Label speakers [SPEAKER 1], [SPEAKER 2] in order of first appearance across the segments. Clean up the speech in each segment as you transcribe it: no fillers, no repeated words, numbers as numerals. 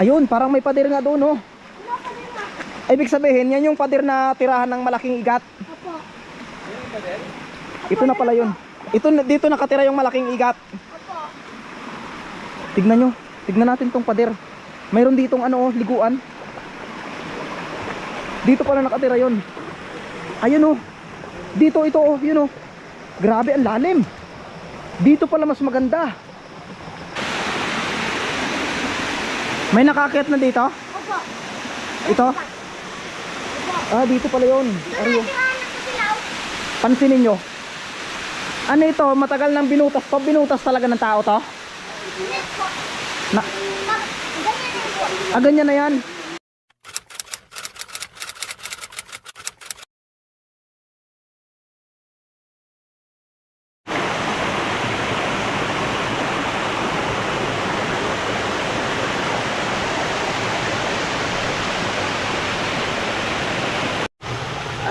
[SPEAKER 1] Ayun, parang may pader nga doon, oh. Ibig sabihin, yan yung pader na tirahan ng malaking igat.
[SPEAKER 2] Opo.
[SPEAKER 1] Ito na pala yun. Dito nakatira yung malaking igat.
[SPEAKER 2] Opo.
[SPEAKER 1] Tignan nyo. Tignan natin tong pader. Mayroon ditong ano, oh, liguan. Dito pala nakatira yun. Ayun, oh. Dito, ito, oh. Yun, oh. Grabe, ang lalim. Dito pala mas maganda. May nakaakyat na dito?
[SPEAKER 2] Opo.
[SPEAKER 1] Ito? Ah, dito pala yun. Ariyo. Pansinin nyo. Ano ito? Matagal nang binutas. Binutas talaga ng tao to? Na, ganyan na yan.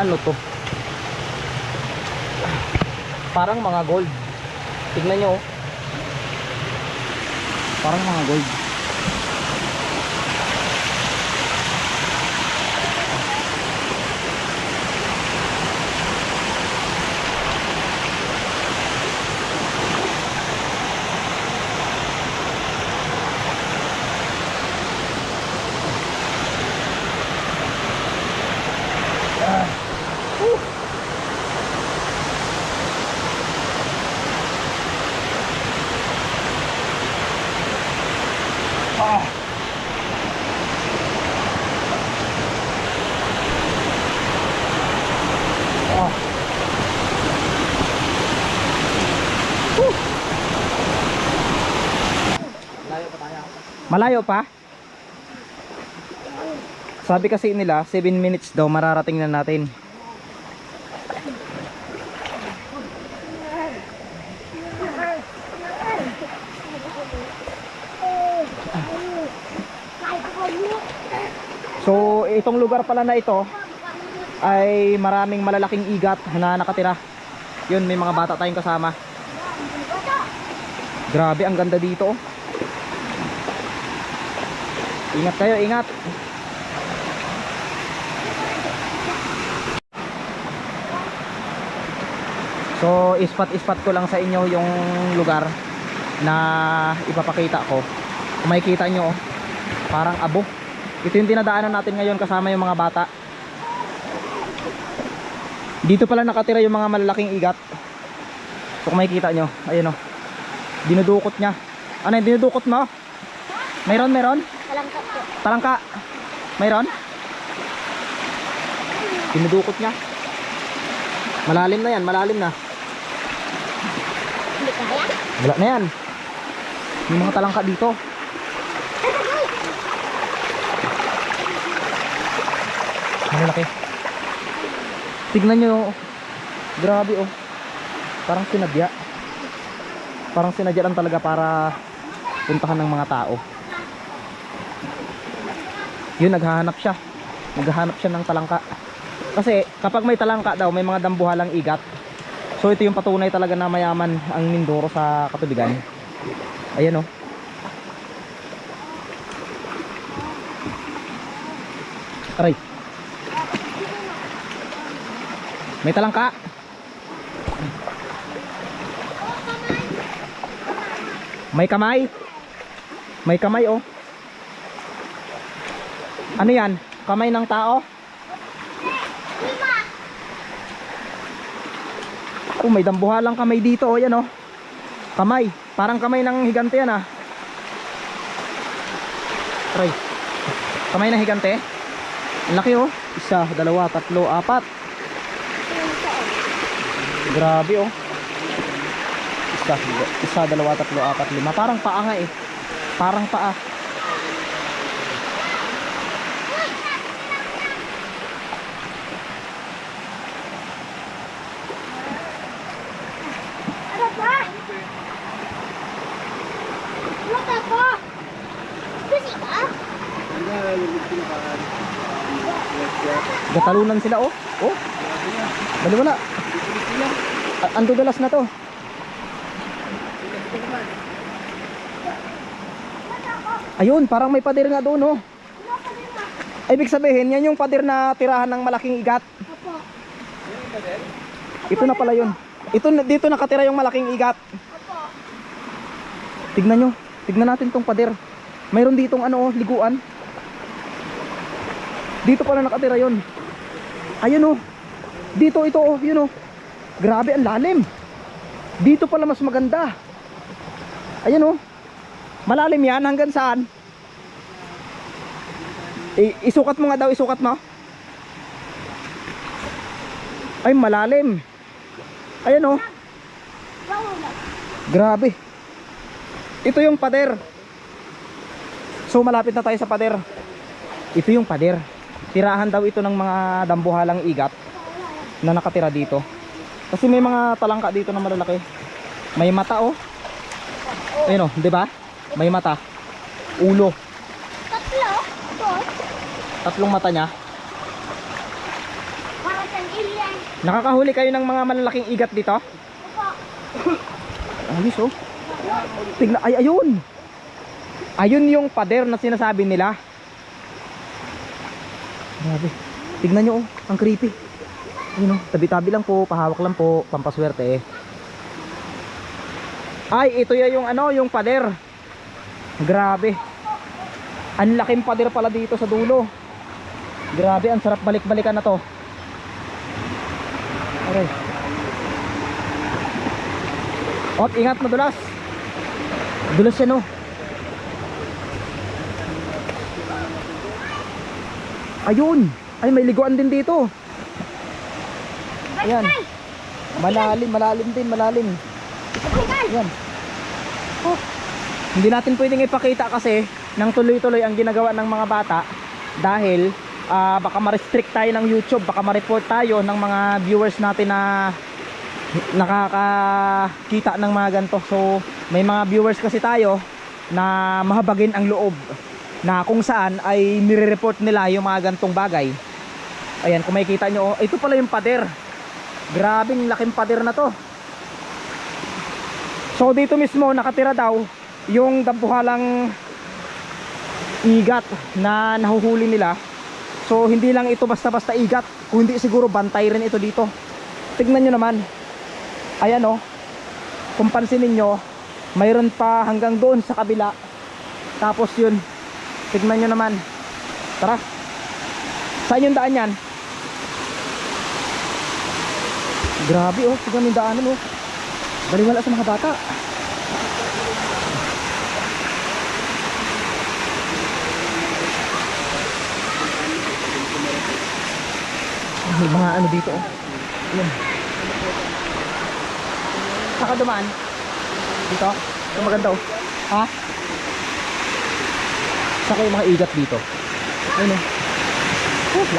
[SPEAKER 1] Ano to? Parang mga gold. Tignan nyo, oh. Parang mga gold. Malayo pa? Sabi kasi nila 7 minutes daw mararating na natin. So itong lugar pala na ito ay maraming malalaking igat na nakatira. Yun, may mga bata tayong kasama. Grabe, ang ganda dito. Ingat kayo, ingat. So ispat-ispat ko lang sa inyo yung lugar na ipapakita ko. Kung makikita nyo, parang abo. Ito yung dinadaanan natin ngayon kasama yung mga bata. Dito pala nakatira yung mga malalaking igat. So kung makikita nyo, ayun o, dinudukot nya. Ano yung dinudukot mo? Meron?
[SPEAKER 2] Talangka po.
[SPEAKER 1] Talangka. Mayroon? Dinudukot niya. Malalim na yan, malalim na.
[SPEAKER 2] Hindi kaya?
[SPEAKER 1] Wala na yan. May mga talangka dito. Malaki. Tignan nyo. Grabe, oh. Parang sinadya. Parang sinadya lang talaga para puntahan ng mga tao. Yun, naghahanap siya ng talangka. Kasi kapag may talangka daw, may mga dambuhalang igat. So ito yung patunay talaga na mayaman ang Mindoro sa katubigan. Ayan, oh. Aray, may talangka. May kamay. May kamay, oh. Ano yan? Kamay ng tao? Oh, may dambuhalang kamay dito, oh. Yan, oh. Kamay. Parang kamay ng higante yan, ah. Aray. Kamay ng higante. Ang laki, oh. 1, 2, 3, 4. Grabe, oh. 1, 2, 3, 4, 5. Parang paa nga, eh. Parang paa. Gatalunan sila, oh. Oh. Baliwala. Ang dudulas na to. Ayun, parang may pader nga doon, oh. Ibig sabihin, yan yung pader na tirahan ng malaking igat.
[SPEAKER 2] Opo.
[SPEAKER 1] Ito na pala yun. Dito nakatira yung malaking igat.
[SPEAKER 2] Opo.
[SPEAKER 1] Tignan nyo. Tignan natin tong pader. Mayroon ditong ano, oh, liguan. Dito pala nakatira yun. Ayun, oh. Dito, ito, oh. Yun, oh. Grabe, ang lalim. Dito pala mas maganda. Ayun, oh. Malalim yan. Hanggang saan? Isukat mo nga daw, isukat mo. Ay, malalim. Ayan, oh. Grabe. Ito yung pader. So malapit na tayo sa pader. Ito yung pader. Tirahan daw ito ng mga dambuhalang igat na nakatira dito. Kasi may mga talangka dito na malalaki. May mata, oh. Ayun, oh, 'di ba? May mata. Ulo.
[SPEAKER 2] Tatlo. Boss.
[SPEAKER 1] Tatlong mata niya.
[SPEAKER 2] Para sa alien.
[SPEAKER 1] Nakakahuli kayo ng mga malalaking igat dito?
[SPEAKER 2] Opo.
[SPEAKER 1] Ayos, oh. Tignan, ay, ayun. Ayun yung pader na sinasabi nila. Grabe. Tignan nyo, oh. Ang creepy. Ayun, oh. Tabi-tabi lang po. Pahawak lang po. Pampaswerte, eh. Ay, ito yung ano, yung pader. Grabe. Ang laking pader pala dito sa dulo. Grabe, ang sarap balik-balikan na to. Okay. Op, ingat, madulas. Dulas yan, oh. Ayun. Ay, may liguan din dito. Ayan. Malalim, malalim din, malalim. Ayan. Oh. Hindi natin pwedeng ipakita kasi nang tuloy-tuloy ang ginagawa ng mga bata dahil baka ma-restrict tayo ng YouTube, baka ma-report tayo ng mga viewers natin na nakakakita ng mga ganito. So may mga viewers kasi tayo na mahabagin ang loob na kung saan ay nire-report nila yung mga gantong bagay. Ayan, kung makikita nyo, oh, ito pala yung pader. Grabing laking pader na to. So dito mismo nakatira daw yung dampuhalang igat na nahuhuli nila. So hindi lang ito basta-basta igat, kundi siguro bantay rin ito dito. Tignan nyo naman. Ayan, oh. Kung pansinin nyo, mayroon pa hanggang doon sa kabila. Tapos yun, tignan nyo naman. Tara. Saan yung daan yan? Grabe, oh. Tignan yung daanan, oh. Baliwala sa mga bata. May mga ano dito, oh. Ayan. Saka dumaan dito. Ito maganda, oh. Ha? Saka yung mga igat dito. Ayun, oh.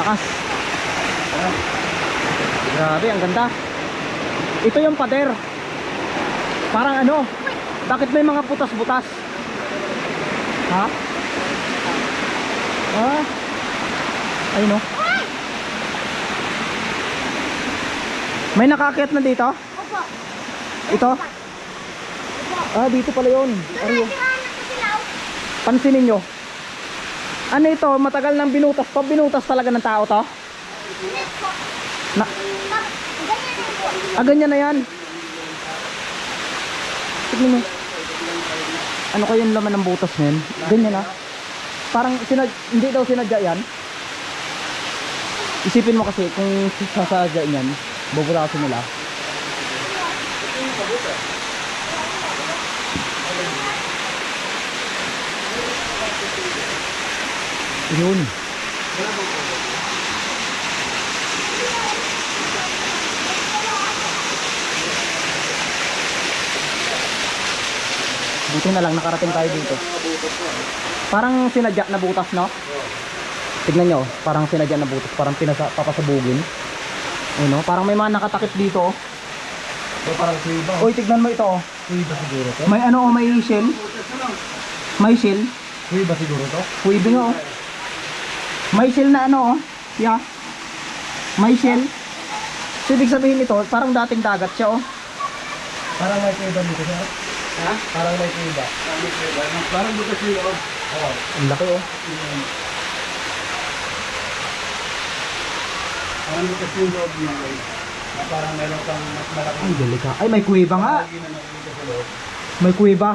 [SPEAKER 1] Lakas. Grabe, ang ganda. Ito yung pader. Parang ano, bakit may mga butas-butas? Ha? Ah. Ayun, oh. May nakaakyat na dito?
[SPEAKER 2] Opo.
[SPEAKER 1] Ito? Ah, dito pala yun. Ariyo. Pansinin nyo. Ano ito? Matagal nang binutas to. Binutas talaga ng tao to? Na ganyan na yan. Tignan mo. Ano kaya yung laman ng butas na yan? Ganyan na. Parang hindi daw sinadya yan. Isipin mo kasi kung sasadya yan, buburasin nila. Yun. Buti na lang nakarating tayo dito. Parang sinadya na butas, no? Tignan nyo, parang sinadya na butas. Parang papasabugin. Ayun, no? Parang may mga nakatakip dito, oh.
[SPEAKER 3] So, parang kuiba.
[SPEAKER 1] Uy, tignan mo ito, oh.
[SPEAKER 3] Kuiba siguro to?
[SPEAKER 1] May ano, oh, may shell. May shell.
[SPEAKER 3] Kuiba siguro to?
[SPEAKER 1] Kuiba nga, oh. May shell na ano, oh. Yeah. May shell. So, ibig sabihin ito, parang dating dagat siya, oh.
[SPEAKER 3] Parang may kuiba dito siya.
[SPEAKER 1] Ha?
[SPEAKER 3] Parang may kuiba. Parang dito siya, oh.
[SPEAKER 1] Ang laki oh.
[SPEAKER 3] Ano kasi yung loob niya guys? Na parang meron kang mas malaki.
[SPEAKER 1] Ay, delika. Ay, may kuweba nga. May kuweba.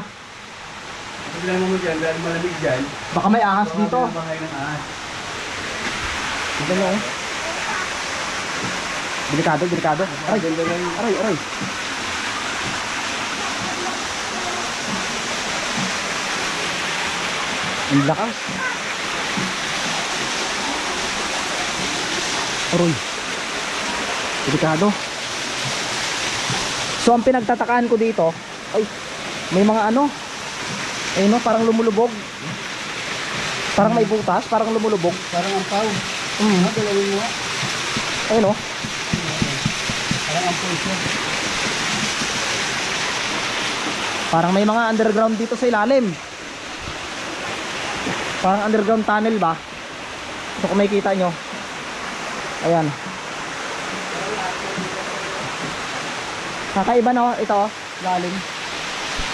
[SPEAKER 3] Problema mo dyan, dahil malamig dyan.
[SPEAKER 1] Baka may ahas dito.
[SPEAKER 3] Bahay ng ahas.
[SPEAKER 1] Tignan mo oh. Delikado, delikado. Aray, aray, aray. Ang lakas. Aroy. Delikado. So ang pinagtatakaan ko dito, ay, may mga ano, no, parang lumulubog. Parang may butas, parang lumulubog.
[SPEAKER 3] Parang ang pau. Dalawin mo.
[SPEAKER 1] Ayun no.
[SPEAKER 3] Parang ang pau siya.
[SPEAKER 1] Parang may mga underground dito sa ilalim. Parang underground tunnel ba? So kung makikita nyo, ayan. Kakaiba no, ito oh, lalim.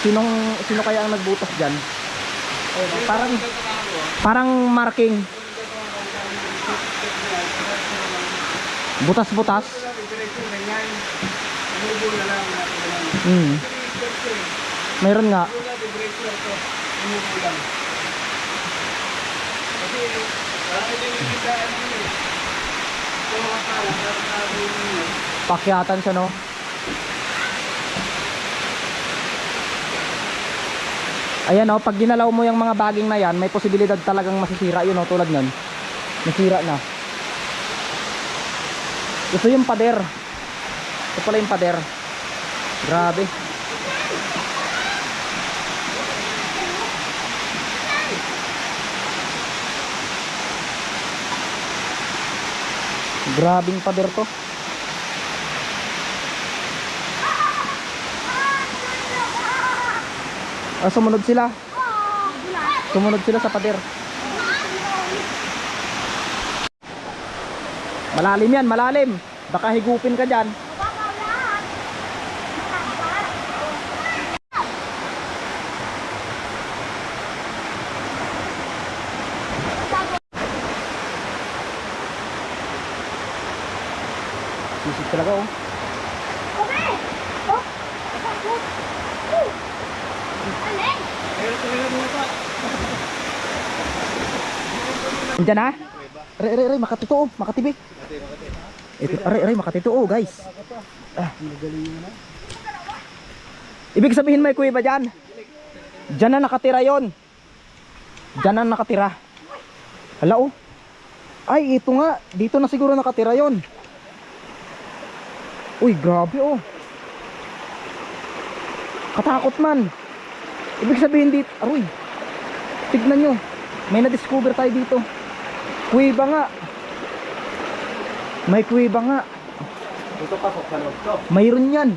[SPEAKER 1] Sino kaya ang nagbutas dyan? Ayun, oh, parang marking. Butas-butas. Mayroon nga. Pakyatan siya no. Ayan oh, pag ginalaw mo yung mga baging na yan, may posibilidad talagang masisira yun oh, tulad nun. Nasira na. Ito yung pader. Ito pala yung pader. Grabe. Grabing pader to. Sumunod sila. Sumunod sila sa pader. Malalim yan, malalim. Baka higupin ka dyan. Sisig talaga oh. Diyan ha? Aray, makatotoo, makatibig. Ito, aray, makatotoo guys. Ibig sabihin may kuweba dyan. Dyan na nakatira yon. Dyan na nakatira. Hala oh. Ay, ito nga. Dito na siguro nakatira yon. Uy, grabe oh. Katakot man. Ibig sabihin dito, aroy. Tignan nyo. May na-discover tayo dito. Kuweba nga. May kuweba nga.
[SPEAKER 3] Ito pasok sa loob to.
[SPEAKER 1] Mayroon yan.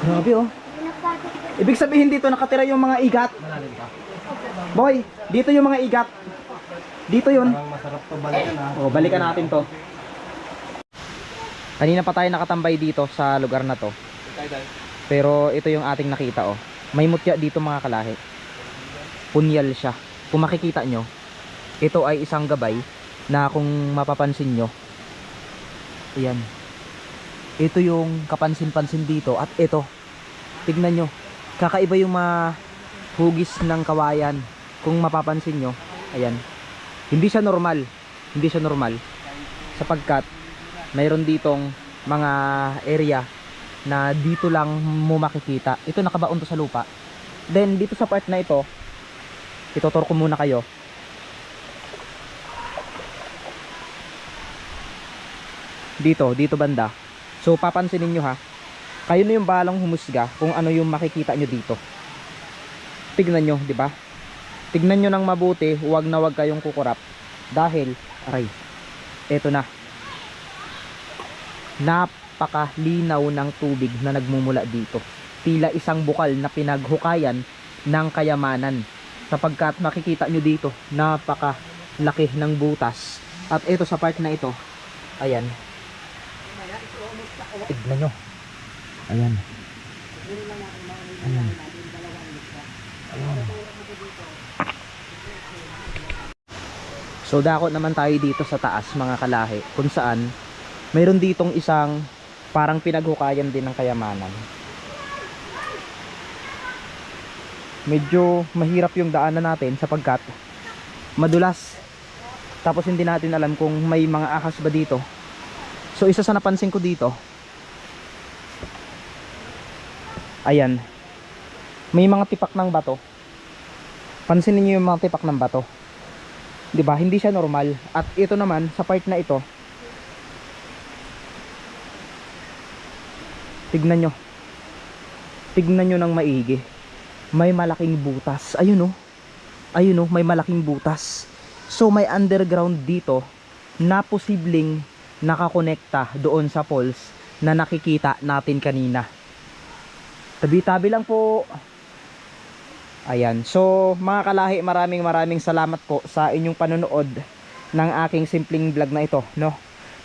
[SPEAKER 1] Grabe oh. Ibig sabihin dito nakatira yung mga igat.
[SPEAKER 3] Malalim pa.
[SPEAKER 1] Boy, dito yung mga igat. Dito yun.
[SPEAKER 3] Parang masarap to balikan ha.
[SPEAKER 1] Oh, balikan natin to. Kanina pa tayo nakatambay dito sa lugar na to. Pero ito yung ating nakita oh. May mutya dito mga kalahi. Punyal siya. Kung makikita nyo, ito ay isang gabay na kung mapapansin nyo, ayan, ito yung kapansin-pansin dito. At ito, tignan nyo, kakaiba yung mahugis ng kawayan. Kung mapapansin nyo, ayan, hindi siya normal. Hindi siya normal sapagkat mayroon ditong mga area na dito lang mo makikita. Ito nakabaon to sa lupa. Then dito sa part na ito, itutur ko muna kayo. Dito banda. So papansinin nyo ha. Kayo na yung balang humusga kung ano yung makikita nyo dito. Tignan nyo, di ba? Tignan nyo ng mabuti, huwag na huwag kayong kukurap. Dahil, aray, eto na. Napakalinaw ng tubig na nagmumula dito. Tila isang bukal na pinaghukayan ng kayamanan. Sapagkat makikita nyo dito, napakalaki ng butas. At ito sa part na ito, ayan. Tignan nyo. Ayan. Ayan. Ayan. So dako naman tayo dito sa taas mga kalahi, kung saan mayroon ditong isang parang pinaghukayan din ng kayamanan. Medyo mahirap yung daanan natin sapagkat madulas, tapos hindi natin alam kung may mga ahas ba dito. So isa sa napansin ko dito, ayan, may mga tipak ng bato. Pansinin niyo yung mga tipak ng bato, 'di ba? Hindi siya normal. At ito naman sa part na ito, tignan nyo ng maigi, may malaking butas. Ayun oh, may malaking butas. So may underground dito na posibleng nakakonekta doon sa falls na nakikita natin kanina. Tabi-tabi lang po. Ayan. So mga kalahi, maraming salamat po sa inyong panonood ng aking simpleng vlog na ito, no?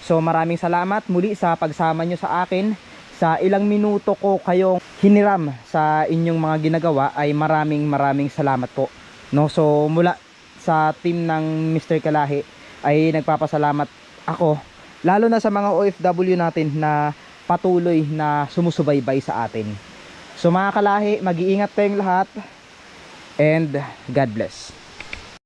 [SPEAKER 1] So maraming salamat muli sa pagsama nyo sa akin. Sa ilang minuto ko kayong hiniram sa inyong mga ginagawa ay maraming salamat po, no? So mula sa team ng Mr. Kalahi ay nagpapasalamat ako, lalo na sa mga OFW natin na patuloy na sumusubaybay sa atin. So mga kalahi, mag-iingat tayong lahat and God bless.